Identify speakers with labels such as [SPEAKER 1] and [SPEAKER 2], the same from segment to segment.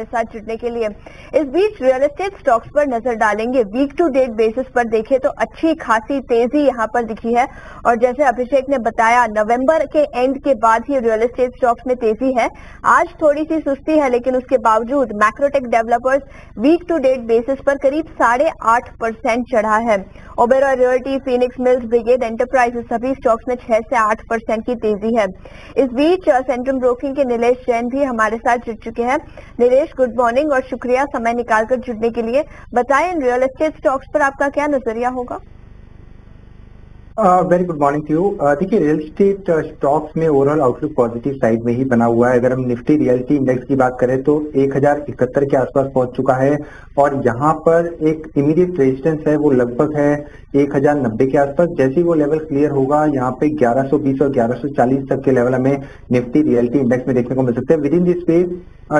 [SPEAKER 1] साथ जुड़ने के लिए। इस बीच रियल एस्टेट स्टॉक्स पर नजर डालेंगे। वीक टू डेट बेसिस पर देखें तो अच्छी खासी तेजी यहां पर दिखी है और जैसे अभिषेक ने बताया नवंबर के एंड के बाद ही रियल एस्टेट स्टॉक्स में तेजी है। आज थोड़ी सी सुस्ती है लेकिन उसके बावजूद Macrotech developers week to date basis पर करीब 8.5% चढ़ा है। Oberoi realty, Phoenix Mills, Brigade Enterprises सभी स्टॉक्स में 6 से 8% की तेजी है। इस बीच सेंट्रम ब्रोकिंग के नीलेश जैन भी हमारे साथ जुड़ चुके हैं। नीलेश, गुड मॉर्निंग और शुक्रिया समय निकालकर जुड़ने के लिए। बताएं इन रियल एस्टेट स्टॉक्स पर आपका क्या नजरिया होगा?
[SPEAKER 2] Very good morning to you. देखिए, रियल एस्टेट स्टॉक्स में ओवरऑल आउटलुक पॉजिटिव साइड में ही बना हुआ है। अगर हम निफ्टी रियल्टी इंडेक्स की बात करें तो 1071 के आसपास पहुंच चुका है और यहाँ पर एक इमीडिएट रेजिस्टेंस है वो लगभग है 1090 के आसपास। जैसे ही वो लेवल क्लियर होगा यहाँ पे 1120 और 1140 तक के लेवल हमें निफ्टी रियल्टी इंडेक्स में देखने को मिल सकते हैं। विद इन दिस स्पेस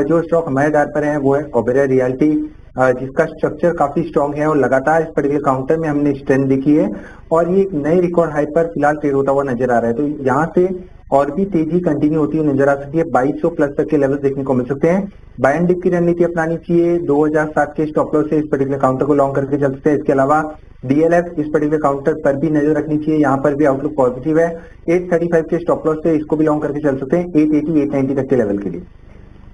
[SPEAKER 2] जो स्टॉक हमारे डार पर है वो है ओबेरॉय रियल्टी, जिसका स्ट्रक्चर काफी स्ट्रांग है और लगातार इस पर्टिकुलर काउंटर में हमने स्ट्रेंथ देखी है और ये एक नए रिकॉर्ड हाई पर फिलहाल ट्रेड होता हुआ नजर आ रहा है। तो यहाँ से और भी तेजी कंटिन्यू होती हुई नजर आ सकती है। 2200 प्लस तक के लेवल देखने को मिल सकते हैं। बाय एंड डिप की रणनीति अपनानी चाहिए। 2007 के स्टॉप लॉस से इस पर्टिकुलर काउंटर को लॉन्ग करके चल सकते हैं। इसके अलावा डीएलएफ इस पर्टिकुलर काउंटर पर भी नजर रखनी चाहिए। यहाँ पर भी आउटलुक पॉजिटिव है। 835 के स्टॉप लॉस से इसको भी लॉन्ग करके चल सकते हैं 880 890 तक के लेवल के लिए।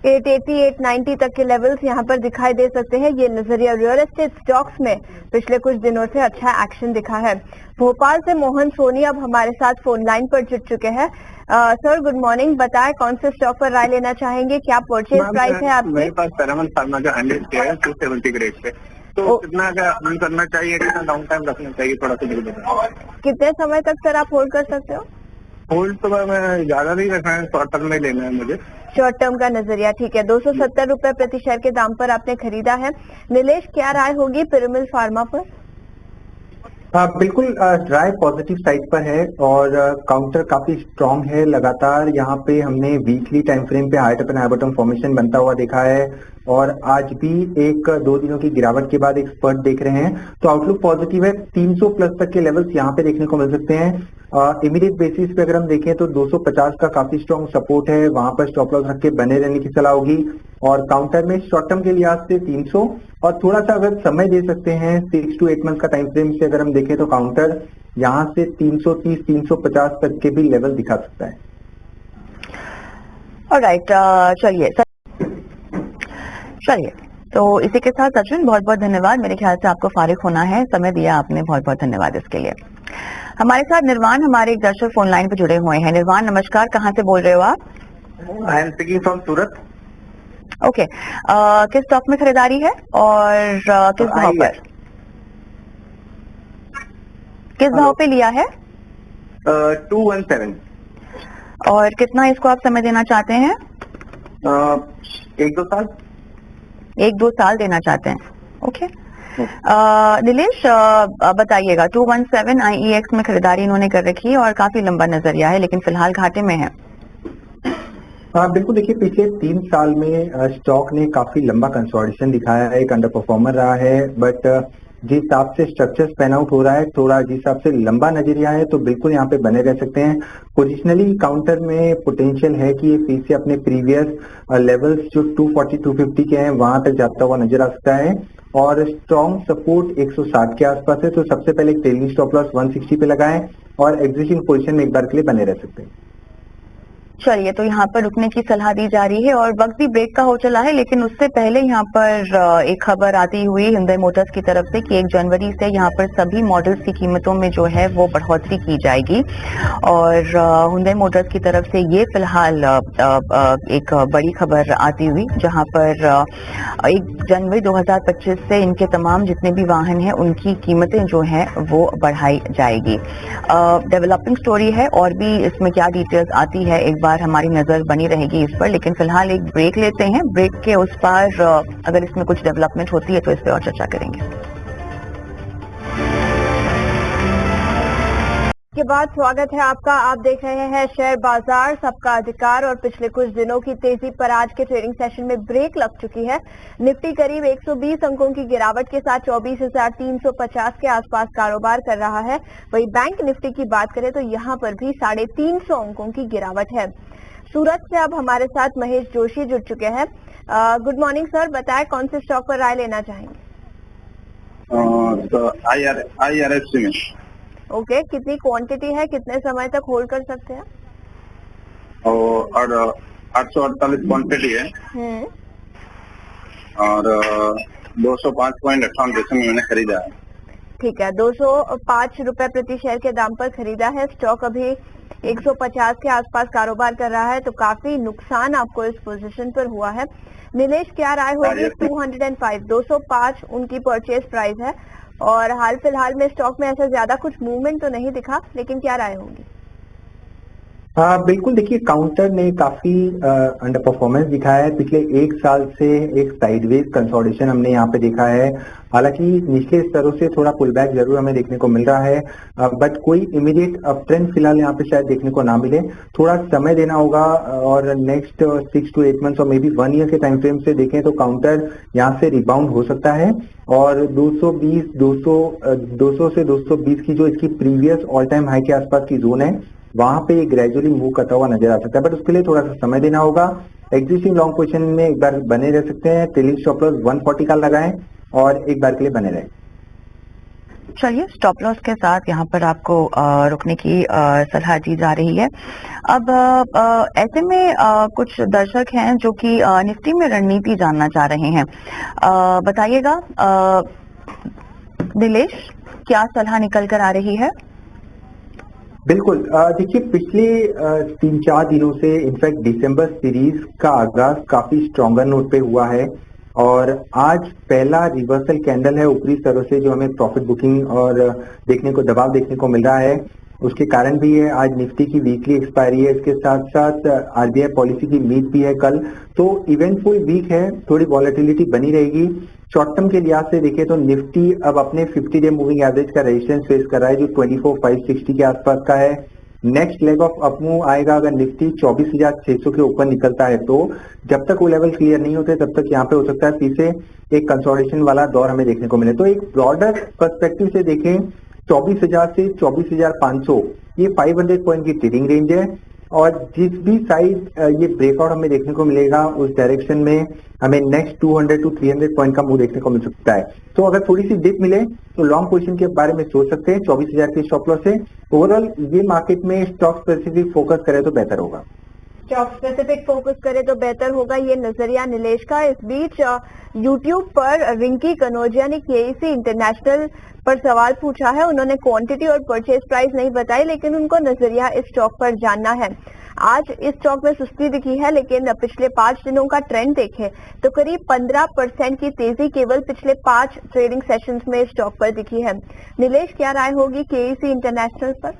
[SPEAKER 1] 880 890 तक के लेवल्स यहां पर दिखाई दे सकते हैं। ये नजरिया रियल एस्टेट स्टॉक्स में पिछले कुछ दिनों से अच्छा एक्शन दिखा है। भोपाल से मोहन सोनी अब हमारे साथ फोन लाइन पर जुड़ चुके हैं। सर गुड मॉर्निंग, बताएं कौन से स्टॉक पर राय लेना चाहेंगे, क्या परचेज प्राइस है आपकी?
[SPEAKER 3] मेरे पास पैरामल फार्मा का 100 शेयर है 270 ग्रेड पे, तो कितना का होल्ड करना चाहिए, कितना लॉन्ग टाइम रखना चाहिए, थोड़ा सा जल्दी।
[SPEAKER 1] कितने समय तक सर आप होल्ड कर सकते हो?
[SPEAKER 3] होल्ड तो मैं ज्यादा नहीं रखना है, शॉर्ट टर्म में लेना है मुझे।
[SPEAKER 1] शॉर्ट टर्म का नजरिया ठीक है। 270 रुपए प्रति शेयर के दाम पर आपने खरीदा है। नीलेश, क्या राय होगी पिरामिड फार्मा पर?
[SPEAKER 2] बिल्कुल राय पॉजिटिव साइड पर है और काउंटर काफी स्ट्रांग है। लगातार यहाँ पे हमने वीकली टाइम फ्रेम पे high top and high bottom formation बनता हुआ देखा है और आज भी 1-2 दिनों की गिरावट के बाद एक स्पर्ट देख रहे हैं। तो आउटलुक पॉजिटिव है। 300 प्लस तक के लेवल्स यहाँ पे देखने को मिल सकते हैं। इमीडिएट बेसिस पे अगर हम देखें तो 250 का काफी स्ट्रांग सपोर्ट है, वहां पर स्टॉप लॉस रख के बने रहने की सलाह होगी और काउंटर में शॉर्ट टर्म के लिहाज से 300 और थोड़ा सा अगर समय दे सकते हैं 6 to 8 मंथ का टाइम फ्रेम से अगर हम देखें तो काउंटर यहाँ से 330 350 तक के भी लेवल दिखा सकता है।
[SPEAKER 1] ऑलराइट, चलिए तो इसी के साथ सचिन बहुत बहुत धन्यवाद। मेरे ख्याल से आपको फारिग होना है, समय दिया आपने, बहुत बहुत धन्यवाद इसके लिए। हमारे साथ निर्वाण हमारे एक दर्शक फोन लाइन पे जुड़े हुए हैं। निर्वाण नमस्कार, कहाँ से बोल रहे हो आप?
[SPEAKER 3] I am speaking from Surat.
[SPEAKER 1] Okay, किस स्टॉक में खरीदारी है और किस भाव पर? किस भाव पे लिया है?
[SPEAKER 3] 217।
[SPEAKER 1] और कितना इसको आप समय देना चाहते हैं?
[SPEAKER 3] 1-2 साल।
[SPEAKER 1] 1-2 साल देना चाहते हैं। ओके, नीलेश बताइएगा 217 IEX में खरीदारी इन्होंने कर रखी है और काफी लंबा नजरिया है लेकिन फिलहाल घाटे में है।
[SPEAKER 2] बिल्कुल, देखिए पिछले 3 साल में स्टॉक ने काफी लंबा कंसोलिडेशन दिखाया है, एक अंडर परफॉर्मर रहा है, बट जिस हिसाब से स्ट्रक्चर पैन आउट हो रहा है, थोड़ा जिस हिसाब से लंबा नजरिया है तो बिल्कुल यहाँ पे बने रह सकते हैं। पोजिशनली काउंटर में पोटेंशियल है कि ये फिर से अपने प्रीवियस लेवल्स जो 240 250 के हैं वहां तक जाता हुआ नजर आ सकता है और स्ट्रॉन्ग सपोर्ट 160 के आसपास है। तो सबसे पहले एक ट्रेलिंग स्टॉप लॉस 160 पे लगाएं और एग्जिस्टिंग पोजीशन में एक बार के लिए बने रह सकते हैं।
[SPEAKER 1] चलिए, तो यहाँ पर रुकने की सलाह दी जा रही है और वक्त भी ब्रेक का हो चला है, लेकिन उससे पहले यहाँ पर एक खबर आती हुई हिंदई मोटर्स की तरफ से कि 1 जनवरी से यहाँ पर सभी मॉडल्स की कीमतों में जो है वो बढ़ोतरी की जाएगी और हिंदई मोटर्स की तरफ से ये फिलहाल एक बड़ी खबर आती हुई जहाँ पर 1 जनवरी 2025 से इनके तमाम जितने भी वाहन हैं उनकी कीमतें जो हैं वो बढ़ाई जाएगी। डेवलपिंग स्टोरी है और भी इसमें क्या डिटेल्स आती है एक बार हमारी नजर बनी रहेगी इस पर, लेकिन फिलहाल एक ब्रेक लेते हैं। ब्रेक के उस पार अगर इसमें कुछ डेवलपमेंट होती है तो इस पर और चर्चा करेंगे। के बाद स्वागत है आपका। आप देख रहे हैं शेयर बाजार सबका अधिकार और पिछले कुछ दिनों की तेजी पर आज के ट्रेडिंग सेशन में ब्रेक लग चुकी है। निफ्टी करीब 120 अंकों की गिरावट के साथ 24,350 के आसपास कारोबार कर रहा है। वहीं बैंक निफ्टी की बात करें तो यहां पर भी 350 अंकों की गिरावट है।
[SPEAKER 4] सूरत से अब हमारे साथ महेश जोशी जुड़ चुके हैं। गुड मॉर्निंग सर, बताएं कौन से स्टॉक पर राय लेना चाहेंगे?
[SPEAKER 3] तो IRFC में
[SPEAKER 4] ओके, कितनी क्वांटिटी है, कितने समय तक होल्ड कर सकते हैं?
[SPEAKER 3] और 848 क्वांटिटी है और 205.58 में मैंने खरीदा है।
[SPEAKER 4] ठीक है, 205 रुपए प्रति शेयर के दाम पर खरीदा है। स्टॉक अभी 150 के आसपास कारोबार कर रहा है, तो काफी नुकसान आपको इस पोजीशन पर हुआ है। नीलेश, क्या राय होगी? 205 उनकी परचेज प्राइस है और हाल फिलहाल में स्टॉक में ऐसा ज्यादा कुछ मूवमेंट तो नहीं दिखा, लेकिन क्या राय होगी?
[SPEAKER 2] बिल्कुल, देखिए काउंटर ने काफी अंडर परफॉर्मेंस दिखाया है। पिछले एक साल से एक साइडवेज कंसोलिडेशन हमने यहाँ पे देखा है। हालांकि निचले स्तरों से थोड़ा पुल बैक जरूर हमें देखने को मिल रहा है, बट कोई इमीडिएट अप ट्रेंड फिलहाल यहाँ पे शायद देखने को ना मिले। थोड़ा समय देना होगा और नेक्स्ट 6 to 8 मंथ्स और मे बी 1 ईयर के टाइम फ्रेम से देखें तो काउंटर यहाँ से रिबाउंड हो सकता है और 200 से 220 की जो इसकी प्रीवियस ऑल टाइम हाई के आसपास की जोन है, वहां पे ये ग्रेजुअली मूव करता हुआ नजर आ सकता है, बट उसके लिए थोड़ा सा समय देना होगा। एग्जिस्टिंग लॉन्ग पोजीशन में एक बार बने रह सकते हैं। ट्रेलिंग स्टॉप लॉस 140 का लगाएं और एक बार के लिए बने रहें।
[SPEAKER 1] चलिए, स्टॉप लॉस के साथ यहाँ पर आपको रुकने की सलाह दी जा रही है। अब ऐसे में कुछ दर्शक हैं जो कि निफ्टी में रणनीति जानना चाह रहे हैं। बताइएगा नीलेश, क्या सलाह निकल कर आ रही है?
[SPEAKER 2] बिल्कुल, देखिए पिछले 3-4 दिनों से इनफैक्ट दिसंबर सीरीज का आगाज काफी स्ट्रॉन्गर नोट पे हुआ है और आज पहला रिवर्सल कैंडल है ऊपरी स्तरों से जो हमें प्रॉफिट बुकिंग और दबाव देखने को मिल रहा है। उसके कारण भी है आज निफ्टी की वीकली एक्सपायरी है, इसके साथ साथ आरबीआई पॉलिसी की मीट भी है कल, तो इवेंटफुल वीक है, थोड़ी वॉलेटिलिटी बनी रहेगी। शॉर्ट टर्म के लिहाज से देखें तो निफ्टी अब अपने 50 डे मूविंग एवरेज का रेजिस्टेंस फेस कर रहा है जो 24,560 के आसपास का है। नेक्स्ट लेग ऑफ अपमूव आएगा अगर निफ्टी 24,600 के ऊपर निकलता है, तो जब तक वो लेवल क्लियर नहीं होते तब तक यहाँ पे हो सकता है फिर से एक कंसोलिडेशन वाला दौर हमें देखने को मिले। तो एक ब्रॉडर पर्सपेक्टिव से देखें 24,000 से 24,500 ये 500 पॉइंट की ट्रेडिंग रेंज है और जिस भी साइड ये ब्रेकआउट हमें देखने को मिलेगा उस डायरेक्शन में हमें नेक्स्ट 200 to 300 पॉइंट का मूव देखने को मिल सकता है। तो अगर थोड़ी सी डिप मिले तो लॉन्ग पोजीशन के बारे में सोच सकते हैं 24,000 के स्टॉप लॉस से। ओवरऑल ये मार्केट में स्टॉक स्पेसिफिक फोकस करे तो बेहतर होगा।
[SPEAKER 4] स्टॉक स्पेसिफिक फोकस करे तो बेहतर होगा, ये नजरिया नीलेश का। इस बीच यूट्यूब पर रिंकी कनौजिया ने केईसी इंटरनेशनल पर सवाल पूछा है। उन्होंने क्वांटिटी और परचेज प्राइस नहीं बताई, लेकिन उनको नजरिया इस स्टॉक पर जानना है। आज इस स्टॉक में सुस्ती दिखी है, लेकिन पिछले 5 दिनों का ट्रेंड देखें तो करीब 15% की तेजी केवल पिछले 5 ट्रेडिंग सेशंस में इस स्टॉक पर दिखी है। नीलेश, क्या राय होगी केईसी इंटरनेशनल पर?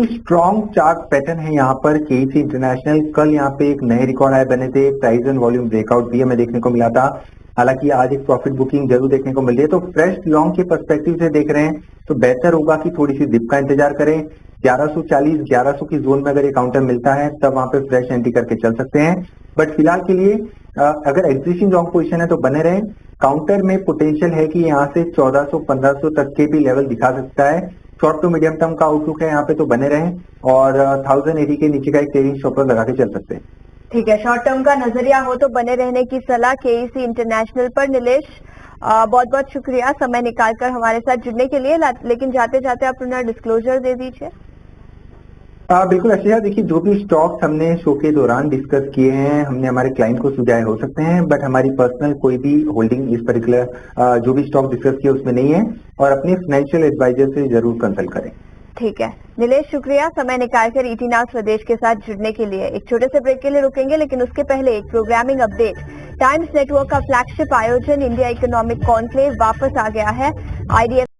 [SPEAKER 2] स्ट्रॉन्ग चार्ट पैटर्न है यहाँ पर केईसी इंटरनेशनल। कल यहाँ पे एक नए रिकॉर्ड हाई बने थे, प्राइस एंड वॉल्यूम ब्रेकआउट भी हमें देखने को मिला था। हालांकि आज एक प्रॉफिट बुकिंग जरूर देखने को मिल रही है, तो फ्रेश लॉन्ग के पर्सपेक्टिव से देख रहे हैं तो बेहतर होगा कि थोड़ी सी डिप का इंतजार करें। 1140-1100 की जोन में अगर ये काउंटर मिलता है तब वहां पे फ्रेश एंट्री करके चल सकते हैं, बट फिलहाल के लिए अगर एग्जिस्टिंग लॉन्ग पोजीशन है तो बने रहें। काउंटर में पोटेंशियल है कि यहाँ से 1400-1500 तक के भी लेवल दिखा सकता है। शॉर्ट टू मीडियम टर्म का आउटलुक है यहाँ पे, तो बने रहें और 1080 के नीचे का एक ट्रेडिंग स्टॉप लॉस लगा के चल सकते हैं।
[SPEAKER 4] ठीक है, शॉर्ट टर्म का नजरिया हो तो बने रहने की सलाह केईसी इंटरनेशनल पर। नीलेश, बहुत बहुत शुक्रिया समय निकालकर हमारे साथ जुड़ने के लिए, लेकिन जाते जाते आप अपना डिस्क्लोजर दे दीजिए।
[SPEAKER 2] बिल्कुल अच्छा, देखिए जो भी स्टॉक्स हमने शो के दौरान डिस्कस किए हैं हमने हमारे क्लाइंट को सुझाए हो सकते हैं, बट हमारी पर्सनल कोई भी होल्डिंग इस पर्टिकुलर जो भी स्टॉक डिस्कस किए उसमें नहीं है और अपने फाइनेंशियल एडवाइजर से जरूर कंसल्ट करें।
[SPEAKER 4] ठीक है नीलेश, शुक्रिया समय निकालकर ईटी नाउ स्वदेश के साथ जुड़ने के लिए। एक छोटे से ब्रेक के लिए रुकेंगे, लेकिन उसके पहले एक प्रोग्रामिंग अपडेट। टाइम्स नेटवर्क का फ्लैगशिप आयोजन इंडिया इकोनॉमिक कॉन्क्लेव वापस आ गया है। IDFC